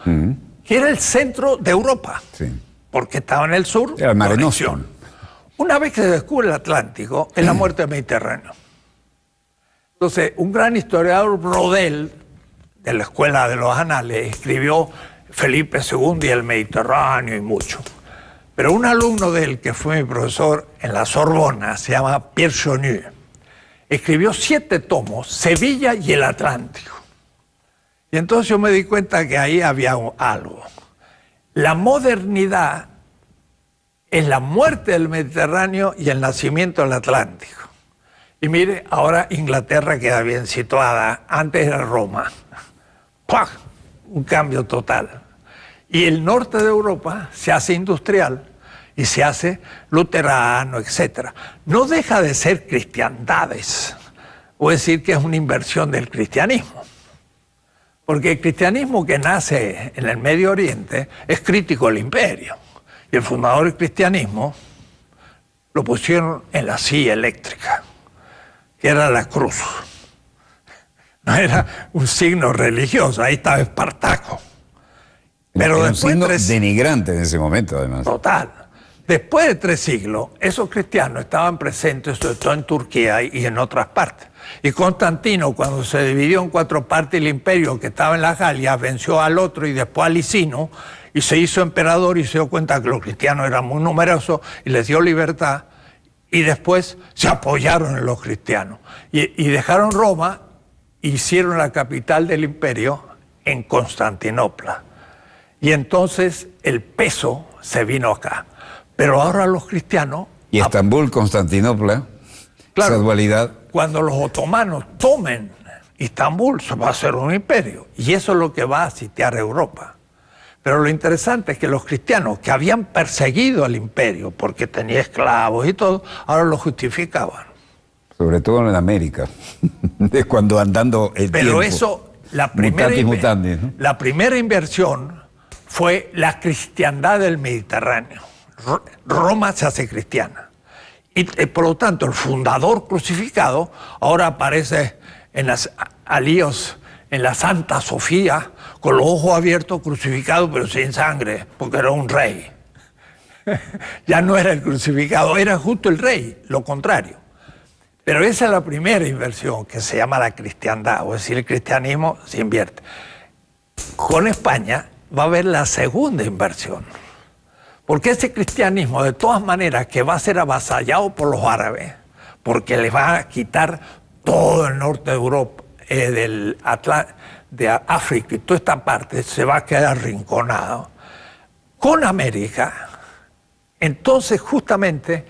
que era el centro de Europa. Sí. Porque estaba en el sur. Era el Mare Nostrum. Una vez que se descubre el Atlántico, es la muerte del Mediterráneo. Entonces, un gran historiador, Brodel, de la Escuela de los Anales, escribió Felipe II y el Mediterráneo y mucho. Pero un alumno de él, que fue mi profesor en la Sorbona, se llama Pierre Chonu, escribió 7 tomos, Sevilla y el Atlántico. Y entonces yo me di cuenta que ahí había algo. La modernidad es la muerte del Mediterráneo y el nacimiento del Atlántico. Y mire, ahora Inglaterra queda bien situada, antes era Roma. ¡Pua! Un cambio total. Y el norte de Europa se hace industrial y se hace luterano, etc. No deja de ser cristiandades, o decir que es una inversión del cristianismo. Porque el cristianismo que nace en el Medio Oriente es crítico al imperio. Y el fundador del cristianismo lo pusieron en la silla eléctrica, que era la cruz. No era un signo religioso, ahí estaba Espartaco. Pero era después un signo denigrante en ese momento, además. Total. Después de 3 siglos, esos cristianos estaban presentes sobre todo en Turquía y en otras partes. Y Constantino, cuando se dividió en 4 partes el imperio que estaba en la Galia, venció al otro y después a Licino, y se hizo emperador y se dio cuenta que los cristianos eran muy numerosos y les dio libertad. Y después se apoyaron en los cristianos. Y dejaron Roma e hicieron la capital del imperio en Constantinopla. Y entonces el peso se vino acá. Pero ahora los cristianos... Y Estambul, Constantinopla, claro, esa dualidad. Cuando los otomanos tomen Estambul, se va a hacer un imperio. Y eso es lo que va a sitiar Europa. Pero lo interesante es que los cristianos que habían perseguido al imperio porque tenía esclavos y todo, ahora lo justificaban. Sobre todo en América, de cuando andando el Pero tiempo. eso, la primera inversión fue la cristiandad del Mediterráneo. Roma se hace cristiana. Y por lo tanto, el fundador crucificado ahora aparece en las alíos, en la Santa Sofía, con los ojos abiertos, crucificado, pero sin sangre, porque era un rey. Ya no era el crucificado, era justo el rey, lo contrario. Pero esa es la primera inversión, que se llama la cristiandad, o decir, el cristianismo se invierte. Con España va a haber la segunda inversión, porque ese cristianismo, de todas maneras, que va a ser avasallado por los árabes, porque les va a quitar todo el norte de Europa, de África y toda esta parte, se va a quedar arrinconado. Con América, entonces justamente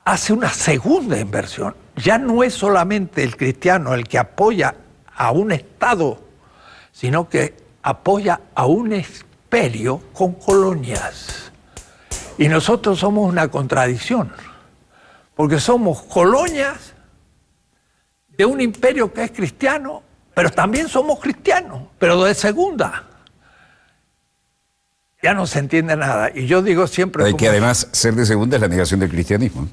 hace una segunda inversión. ya no es solamente el cristiano el que apoya a un Estado, sino que apoya a un imperio con colonias. Y nosotros somos una contradicción, porque somos colonias de un imperio que es cristiano, pero también somos cristianos, pero de segunda. Ya no se entiende nada. Y yo digo siempre... Hay que además ser de segunda es la negación del cristianismo.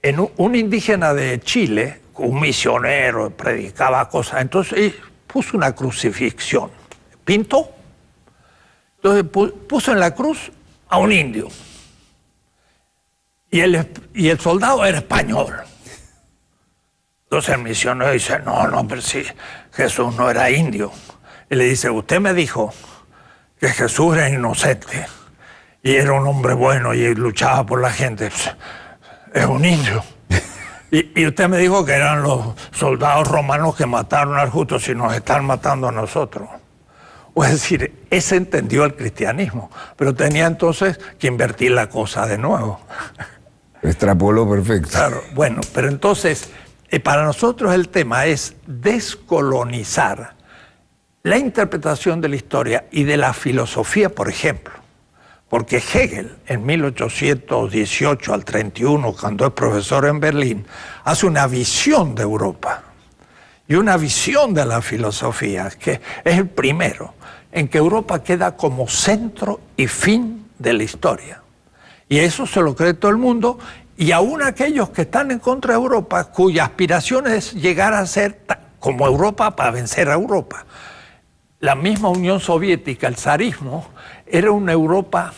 En un indígena de Chile, un misionero, predicaba cosas, entonces puso una crucifixión. Pintó. Entonces puso en la cruz a un indio. Y el soldado era español. Entonces el misionero dice, no, pero sí, Jesús no era indio. Y le dice, usted me dijo que Jesús era inocente y era un hombre bueno y luchaba por la gente. Es un indio. Y usted me dijo que eran los soldados romanos que mataron al justo, si nos están matando a nosotros. O es decir, ese entendió el cristianismo, pero tenía entonces que invertir la cosa de nuevo. Extrapoló perfecto. Claro, bueno, pero entonces, para nosotros el tema es descolonizar la interpretación de la historia y de la filosofía, por ejemplo. Porque Hegel, en 1818 al 31, cuando es profesor en Berlín, hace una visión de Europa y una visión de la filosofía, que es el primero, en que Europa queda como centro y fin de la historia. Y eso se lo cree todo el mundo, y aún aquellos que están en contra de Europa, cuya aspiración es llegar a ser como Europa para vencer a Europa. La misma Unión Soviética, el zarismo, era una Europa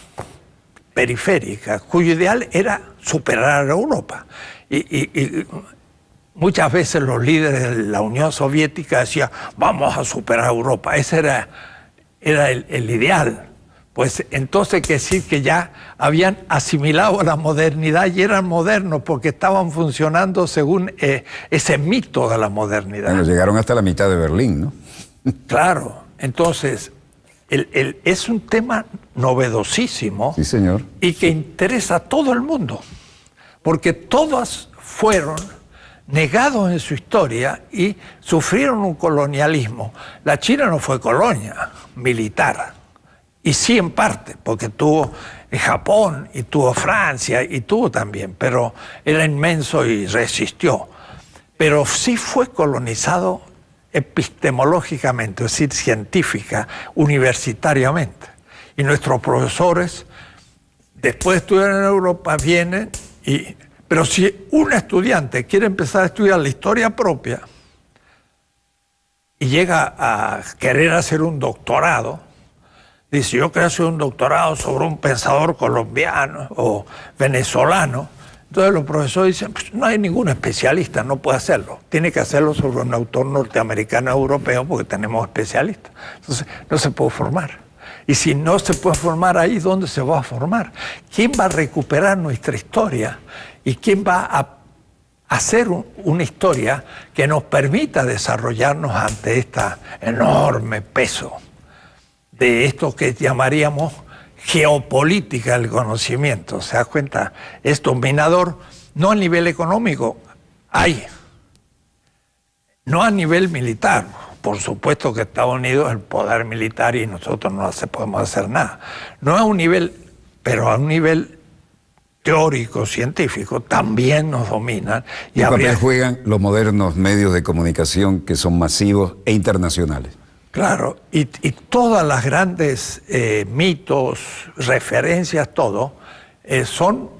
periférica, cuyo ideal era superar a Europa. Y muchas veces los líderes de la Unión Soviética decían, vamos a superar a Europa. Ese era el ideal. Pues entonces que decir que ya habían asimilado a la modernidad y eran modernos porque estaban funcionando según ese mito de la modernidad. Bueno, llegaron hasta la mitad de Berlín, ¿no? Claro, entonces es un tema novedosísimo. Sí, señor. Y que interesa a todo el mundo, porque todos fueron negados en su historia y sufrieron un colonialismo. La China no fue colonia militar, y sí en parte, porque tuvo Japón y tuvo Francia y tuvo también, pero era inmenso y resistió. Pero sí fue colonizado epistemológicamente, es decir, científica, universitariamente. Y nuestros profesores, después de estudiar en Europa, vienen y... Pero si un estudiante quiere empezar a estudiar la historia propia y llega a querer hacer un doctorado, dice, yo quiero hacer un doctorado sobre un pensador colombiano o venezolano. Entonces los profesores dicen, pues no hay ningún especialista, no puede hacerlo. Tiene que hacerlo sobre un autor norteamericano o europeo porque tenemos especialistas. Entonces no se puede formar. Y si no se puede formar ahí, ¿dónde se va a formar? ¿Quién va a recuperar nuestra historia? ¿Y quién va a hacer una historia que nos permita desarrollarnos ante este enorme peso de esto que llamaríamos geopolítica del conocimiento? ¿Se da cuenta? Es dominador, no a nivel económico, no a nivel militar. Por supuesto que Estados Unidos es el poder militar y nosotros no podemos hacer nada. No a un nivel, pero a un nivel teórico, científico, también nos dominan. ¿Qué papel juegan los modernos medios de comunicación que son masivos e internacionales? Claro, y todas las grandes mitos, referencias, todo, son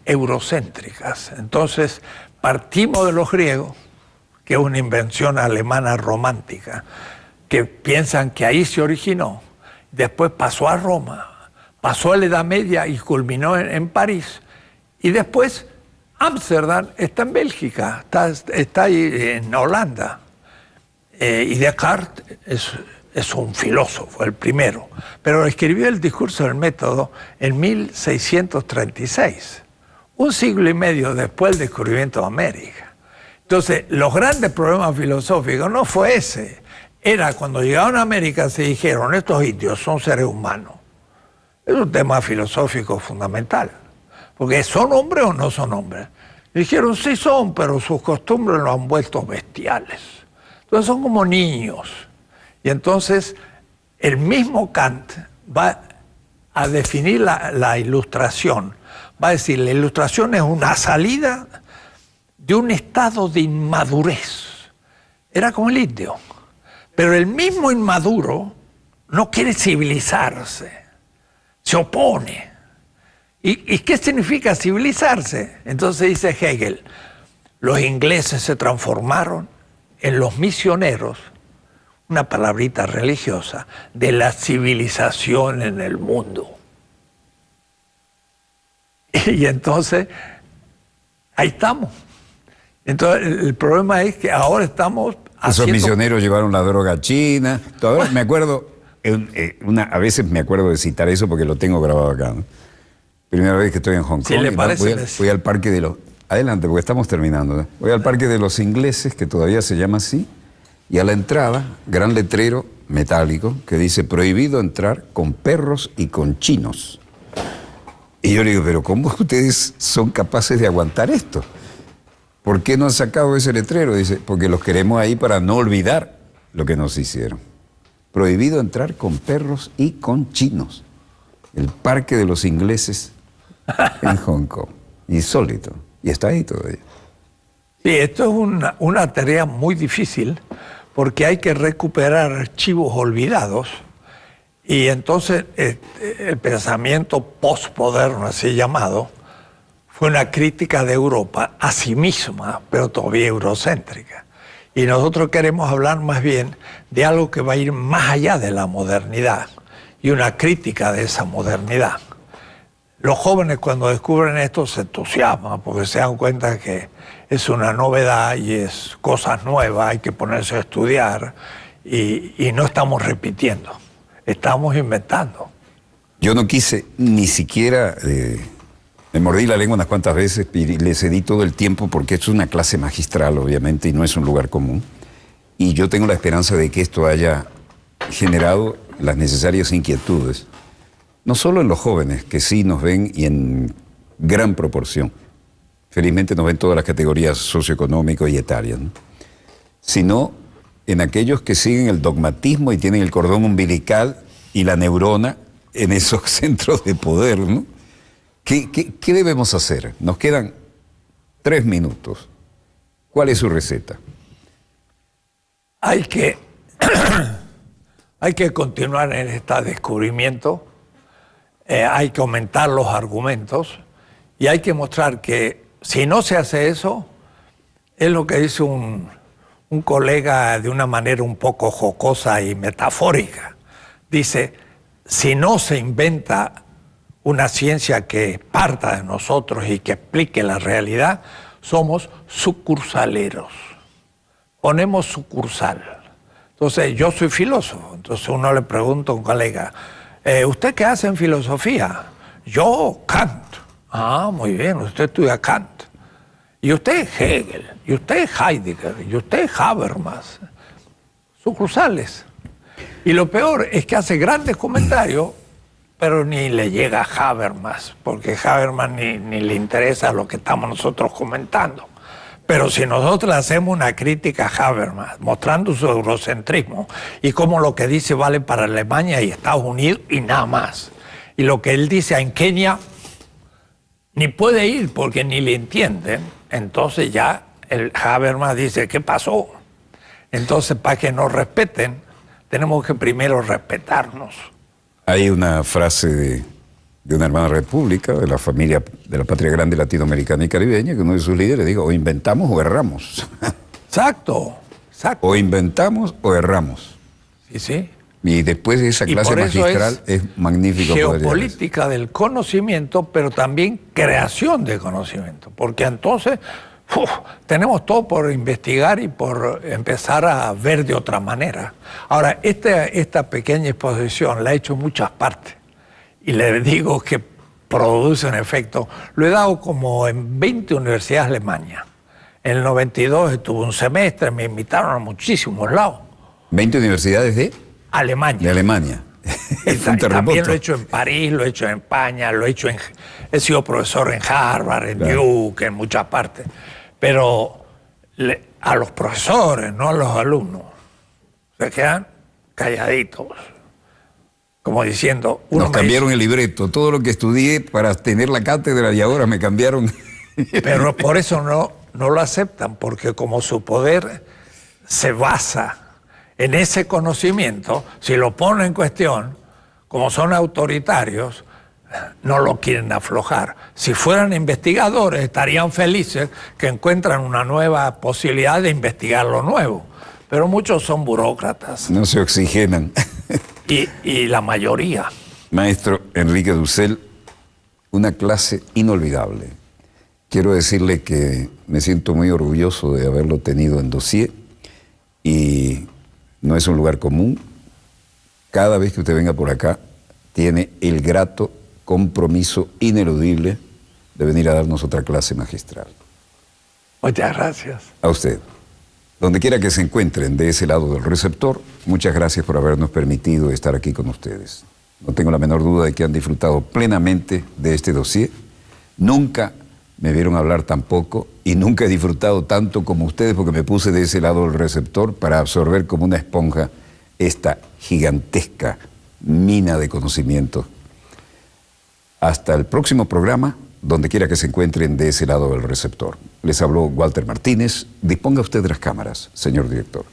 eurocéntricas. Entonces, partimos de los griegos, que es una invención alemana romántica, que piensan que ahí se originó, después pasó a Roma, pasó a la Edad Media y culminó en París, y después Ámsterdam está en Bélgica, está ahí en Holanda. Y Descartes es un filósofo, el primero, pero escribió el discurso del método en 1636, un siglo y medio después del descubrimiento de América. Entonces, los grandes problemas filosóficos no fue ese, era cuando llegaron a América se dijeron, estos indios son seres humanos. Es un tema filosófico fundamental, porque ¿son hombres o no son hombres? Y dijeron, sí son, pero sus costumbres lo han vuelto bestiales. Entonces son como niños. Y entonces el mismo Kant va a definir la ilustración. Va a decir, la ilustración es una salida de un estado de inmadurez. Era como el indio. Pero el mismo inmaduro no quiere civilizarse, se opone. ¿Y qué significa civilizarse? Entonces dice Hegel, los ingleses se transformaron en los misioneros, una palabrita religiosa, de la civilización en el mundo. Y entonces, ahí estamos. Entonces, el problema es que ahora estamos haciendo... Esos misioneros llevaron la droga china. Todavía me acuerdo, a veces me acuerdo de citar eso porque lo tengo grabado acá, ¿no? Primera vez que estoy en Hong Kong. ¿Sí le parece? Voy al parque de los... Adelante, porque estamos terminando, ¿no? Voy al parque de los ingleses, que todavía se llama así, y a la entrada, gran letrero metálico que dice prohibido entrar con perros y con chinos. Y yo le digo, pero ¿cómo ustedes son capaces de aguantar esto? ¿Por qué no han sacado ese letrero? Dice, porque los queremos ahí para no olvidar lo que nos hicieron. Prohibido entrar con perros y con chinos. El parque de los ingleses en Hong Kong. Insólito. Y está ahí todavía. Sí, esto es una tarea muy difícil porque hay que recuperar archivos olvidados y entonces el pensamiento postmoderno, así llamado, fue una crítica de Europa a sí misma, pero todavía eurocéntrica. Y nosotros queremos hablar más bien de algo que va a ir más allá de la modernidad y una crítica de esa modernidad. Los jóvenes cuando descubren esto se entusiasman porque se dan cuenta que es una novedad y es cosas nuevas, hay que ponerse a estudiar y no estamos repitiendo, estamos inventando. Yo no quise ni siquiera, me mordí la lengua unas cuantas veces y le cedí todo el tiempo porque esto es una clase magistral obviamente y no es un lugar común. Y yo tengo la esperanza de que esto haya generado las necesarias inquietudes. No solo en los jóvenes, que sí nos ven y en gran proporción. Felizmente nos ven todas las categorías socioeconómicas y etarias, ¿no? Sino en aquellos que siguen el dogmatismo y tienen el cordón umbilical y la neurona en esos centros de poder, ¿no? ¿Qué debemos hacer? Nos quedan 3 minutos. ¿Cuál es su receta? Hay que continuar en este descubrimiento. Hay que aumentar los argumentos y hay que mostrar que si no se hace eso, es lo que dice un colega de una manera un poco jocosa y metafórica. Dice, si no se inventa una ciencia que parta de nosotros y que explique la realidad, somos sucursaleros. Ponemos sucursal. Entonces, yo soy filósofo, entonces uno le pregunta a un colega, ¿usted qué hace en filosofía? Yo, Kant. Ah, muy bien, usted estudia Kant. Y usted Hegel, y usted Heidegger, y usted Habermas. Sucursales. Y lo peor es que hace grandes comentarios, pero ni le llega a Habermas, porque Habermas ni le interesa lo que estamos nosotros comentando. Pero si nosotros le hacemos una crítica a Habermas, mostrando su eurocentrismo y cómo lo que dice vale para Alemania y Estados Unidos y nada más, y lo que él dice en Kenia ni puede ir porque ni le entienden, entonces ya el Habermas dice, ¿qué pasó? Entonces, para que nos respeten, tenemos que primero respetarnos. Hay una frase de una hermana república, de la familia, de la patria grande latinoamericana y caribeña, que uno de sus líderes dijo, o inventamos o erramos. Exacto, exacto. O inventamos o erramos. Sí, sí. Y después de esa clase magistral es magnífico. Geopolítica del conocimiento, pero también creación de conocimiento. Porque entonces tenemos todo por investigar y por empezar a ver de otra manera. Ahora, esta pequeña exposición la he hecho en muchas partes. Y le digo que produce un efecto. Lo he dado como en 20 universidades de Alemania. En el 92 estuve un semestre, me invitaron a muchísimos lados. ¿20 universidades de? Alemania. De Alemania. También lo he hecho en París, lo he hecho en España, he sido profesor en Harvard, en Duke, en muchas partes. Pero a los profesores, no a los alumnos, se quedan calladitos. Como diciendo... Nos cambiaron el libreto, todo lo que estudié para tener la cátedra y ahora me cambiaron. Pero por eso no lo aceptan, porque como su poder se basa en ese conocimiento, si lo ponen en cuestión, como son autoritarios, no lo quieren aflojar. Si fueran investigadores, estarían felices que encuentran una nueva posibilidad de investigar lo nuevo. Pero muchos son burócratas. No se oxigenan. Y la mayoría. Maestro Enrique Dussel, una clase inolvidable. Quiero decirle que me siento muy orgulloso de haberlo tenido en Dossier y no es un lugar común. Cada vez que usted venga por acá, tiene el grato compromiso ineludible de venir a darnos otra clase magistral. Muchas gracias. A usted. Donde quiera que se encuentren de ese lado del receptor, muchas gracias por habernos permitido estar aquí con ustedes. No tengo la menor duda de que han disfrutado plenamente de este dossier. Nunca me vieron hablar tan poco y nunca he disfrutado tanto como ustedes porque me puse de ese lado del receptor para absorber como una esponja esta gigantesca mina de conocimiento. Hasta el próximo programa, donde quiera que se encuentren de ese lado del receptor. Les habló Walter Martínez. Disponga usted de las cámaras, señor director.